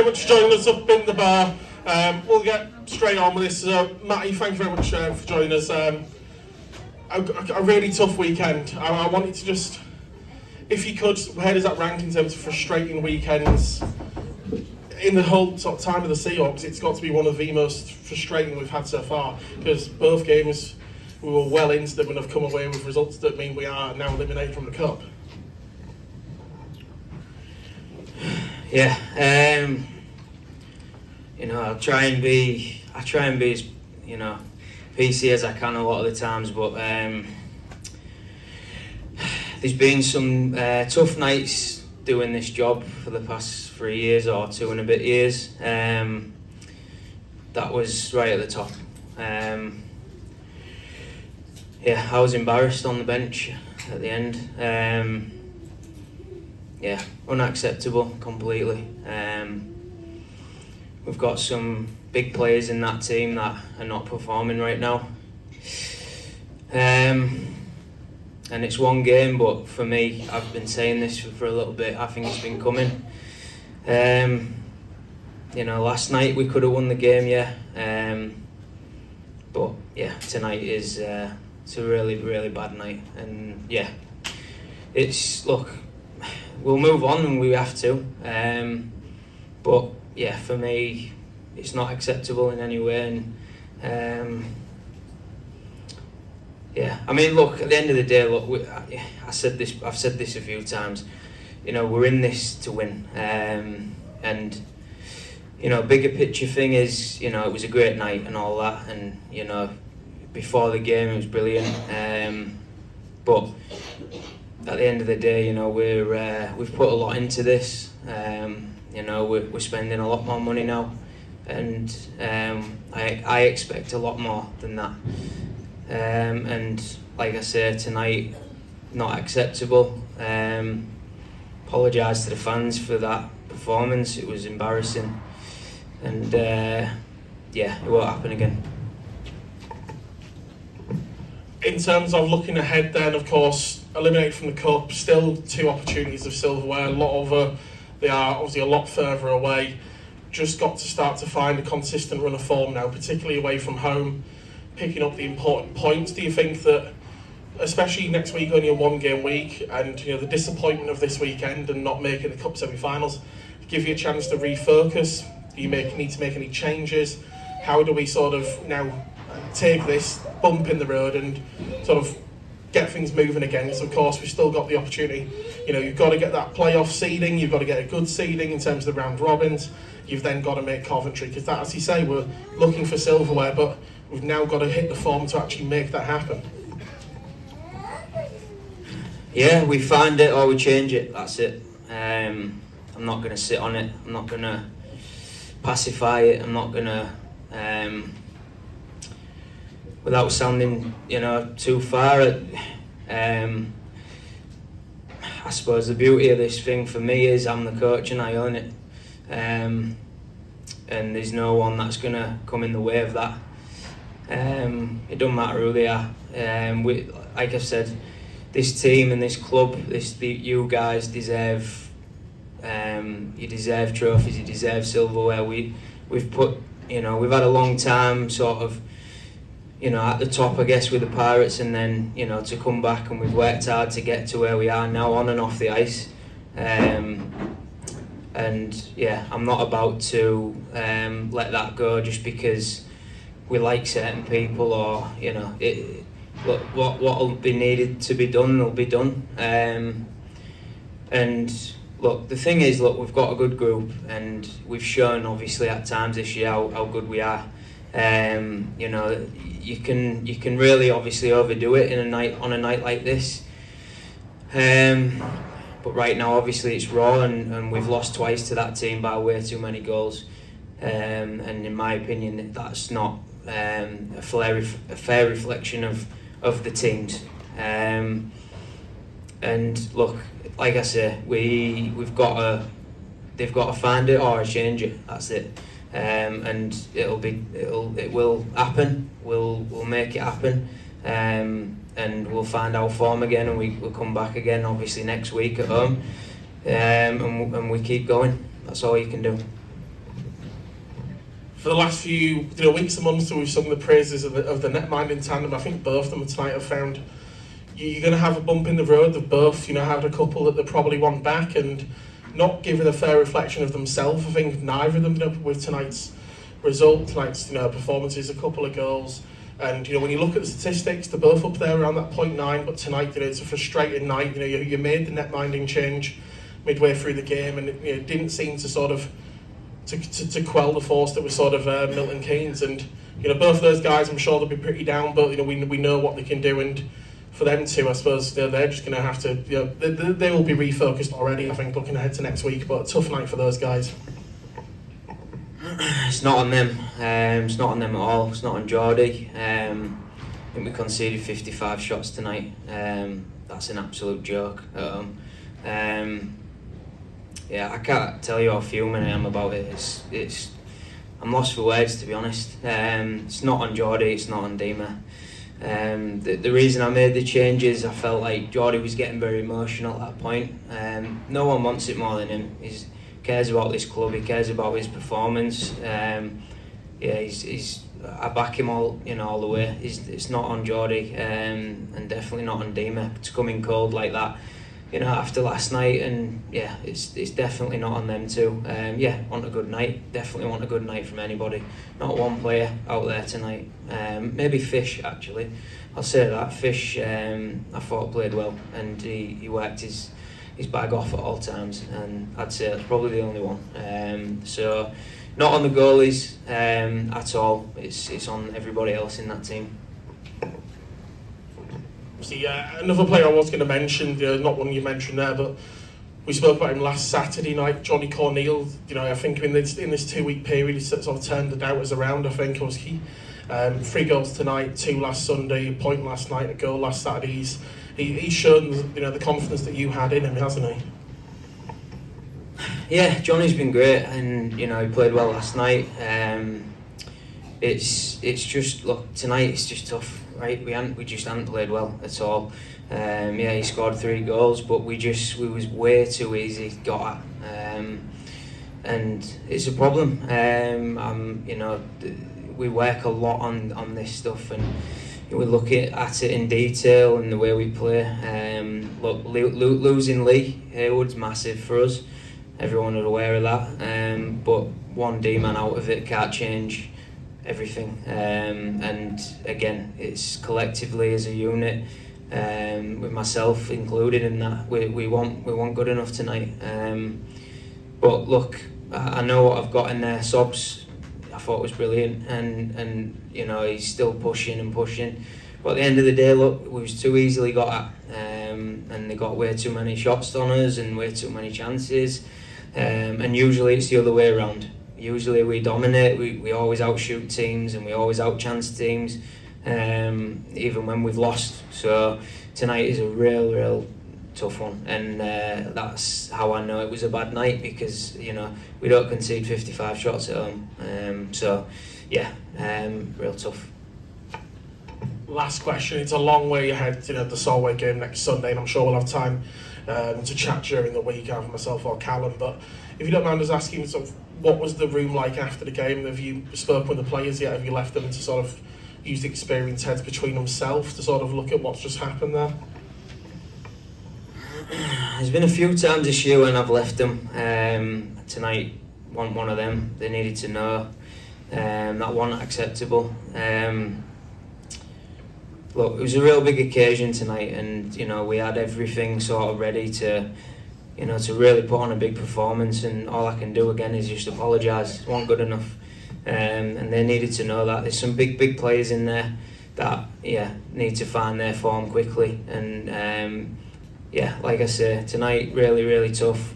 Very much for joining us up in the bar. We'll get straight on with this. Matty, thank you very much for joining us. A really tough weekend. I wanted to just, if you could, where does that rank in terms of frustrating weekends in the whole sort of time of the Seahawks? It's got to be one of the most frustrating we've had so far, because both games we were well into them and have come away with results that mean we are now eliminated from the cup. Yeah, I try and be as, PC as I can a lot of the times, but there's been some tough nights doing this job for the past 3 years or 2 and a bit years. That was right at the top. I was embarrassed on the bench at the end. Unacceptable completely. We've got some big players in that team that are not performing right now. And it's one game, but for me, I've been saying this for a little bit, I think it's been coming. Last night we could have won the game, but tonight is it's a really, really bad night. And we'll move on when we have to, but for me, it's not acceptable in any way. And at the end of the day, I've said this a few times. We're in this to win, and bigger picture thing is, it was a great night and all that, and before the game it was brilliant. But at the end of the day, we've put a lot into this. We're spending a lot more money now, and I expect a lot more than that. And like I say, tonight, not acceptable. Apologise to the fans for that performance. It was embarrassing, and it won't happen again. In terms of looking ahead then, of course, eliminated from the cup, still 2 opportunities of silverware, they are obviously a lot further away. Just got to start to find a consistent run of form now, particularly away from home, picking up the important points. Do you think that, especially next week, only a 1-game week, and the disappointment of this weekend and not making the cup semi-finals, give you a chance to refocus? Do you need to make any changes? How do we sort of now take this bump in the road and sort of get things moving again? Because of course we've still got the opportunity. You've got to get that playoff seeding, you've got to get a good seeding in terms of the round robins. You've then got to make Coventry, because that, as you say, we're looking for silverware, but we've now got to hit the form to actually make that happen. Yeah, we find it or we change it, that's it. I'm not going to sit on it, I'm not going to pacify it, I'm not going to, without sounding, too far, I suppose the beauty of this thing for me is I'm the coach and I own it. And there's no one that's going to come in the way of that. It doesn't matter who they are. Like I've said, this team and this club, you guys deserve. You deserve trophies. You deserve silverware. We've had a long time sort of, at the top, I guess, with the Pirates, and then to come back, and we've worked hard to get to where we are now, on and off the ice. I'm not about to let that go just because we like certain people, or what'll be needed to be done will be done. And look, the thing is, we've got a good group, and we've shown obviously at times this year how good we are. You can really obviously overdo it on a night like this. But right now, obviously, it's raw, and we've lost twice to that team by way too many goals. And in my opinion, that's not a fair reflection of the teams. And look, like I say, they've got to find it or change it. That's it. And it will happen. We'll make it happen. And we'll find our form again, and we'll come back again, obviously next week at home, and we keep going. That's all you can do. for the last few weeks and months, we've sung the praises of the netminding tandem. I think both of them tonight have found you're going to have a bump in the road. They've both had a couple that they probably want back and not given a fair reflection of themselves. I think neither of them with tonight's result, tonight's performances, a couple of goals. And when you look at the statistics, they're both up there around that 0.9. But tonight, it's a frustrating night. You made the netminding change midway through the game, and it didn't seem to sort of to quell the force that was sort of Milton Keynes. And both of those guys, I'm sure they'll be pretty down, but we know what they can do. And for them two, I suppose they're just going to have to. They will be refocused already. I think looking ahead to next week, but a tough night for those guys. It's not on them. It's not on them at all. It's not on Geordie. I think we conceded 55 shots tonight. That's an absolute joke at home. I can't tell you how fuming I am about it. I'm lost for words, to be honest. It's not on Geordie. It's not on Dima. The reason I made the changes, I felt like Geordie was getting very emotional at that point. No one wants it more than him. He cares about this club. He cares about his performance. I back him all the way. It's not on Geordie, and definitely not on Dima to come in cold like that. After last night, and it's definitely not on them too. Want a good night. Definitely want a good night from anybody. Not one player out there tonight. Maybe Fish, actually. I'll say that. Fish, I thought played well, and he worked his bag off at all times, and I'd say that's probably the only one. So not on the goalies at all. It's on everybody else in that team. See, another player I was going to mention, not one you mentioned there, but we spoke about him last Saturday night, Johnny Corneal. I think in this 2-week period, he sort of turned the doubters around. I think was he 3 goals tonight, 2 last Sunday, a point last night, a goal last Saturday. He's shown the confidence that you had in him, hasn't he? Yeah, Johnny's been great, and he played well last night. It's just, look, tonight it's just tough. Right, we just hadn't played well at all. He scored 3 goals, but we was way too easy got at, and it's a problem. We work a lot on this stuff, and we look at it in detail and the way we play. Losing Lee Haywood's massive for us. Everyone are aware of that. But one D-man out of it can't change everything, and again, it's collectively as a unit, with myself included in that. We want good enough tonight. But look, I know what I've got in there. Sobs, I thought was brilliant, and he's still pushing. But at the end of the day, look, we was too easily got at, and they got way too many shots on us and way too many chances. And usually it's the other way around. Usually we dominate, we always outshoot teams and we always outchance teams, even when we've lost. So tonight is a real tough one, and that's how I know it was a bad night, because we don't concede 55 shots at home. Real tough. Last question. It's a long way ahead to the Solway game next Sunday, and I'm sure we'll have time to chat during the week, either myself or Callum. But if you don't mind us asking, sort of, what was the room like after the game? Have you spoken with the players yet? Have you left them to sort of use the experienced heads between themselves to sort of look at what's just happened there? There's been a few times this year when I've left them. Tonight, one of them, they needed to know. That wasn't acceptable. Look, it was a real big occasion tonight, and we had everything sort of ready to really put on a big performance, and all I can do again is just apologise. It wasn't good enough, and they needed to know that. There's some big players in there that need to find their form quickly, and like I say, tonight really tough,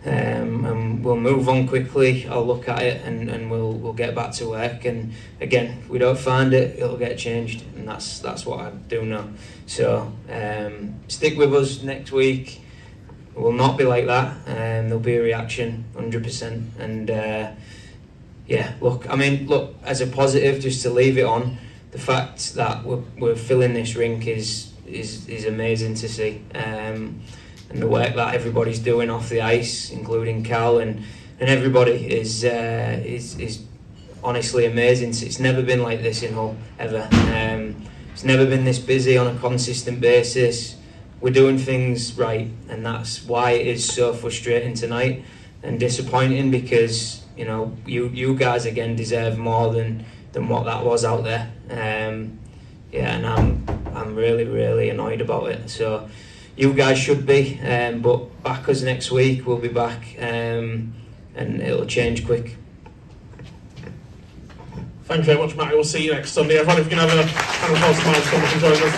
and we'll move on quickly. I'll look at it and we'll get back to work, and again, if we don't find it, it'll get changed, and that's what I do know. So stick with us next week. It will not be like that, and there'll be a reaction, 100%. And look, as a positive, just to leave it on, the fact that we're filling this rink is amazing to see, and the work that everybody's doing off the ice, including Cal and everybody, is honestly amazing. It's never been like this in Hull ever. It's never been this busy on a consistent basis. We're doing things right, and that's why it is so frustrating tonight and disappointing, because you guys again deserve more than what that was out there. And I'm really annoyed about it. So you guys should be, but back us next week. We'll be back, and it'll change quick. Thank you very much, Matty. We'll see you next Sunday. Everyone, if you can have a round of applause for Matty, come and join us tonight.